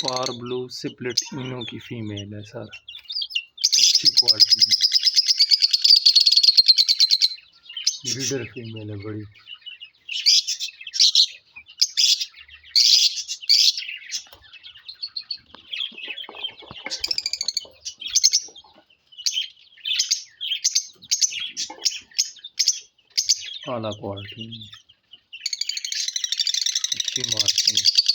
पार blue सिपलेट इनो की female है sir, अच्छी क्वालिटी ब्रीडर फीमेल है बड़ी। आला क्वालिटी अच्छी मार्किंग।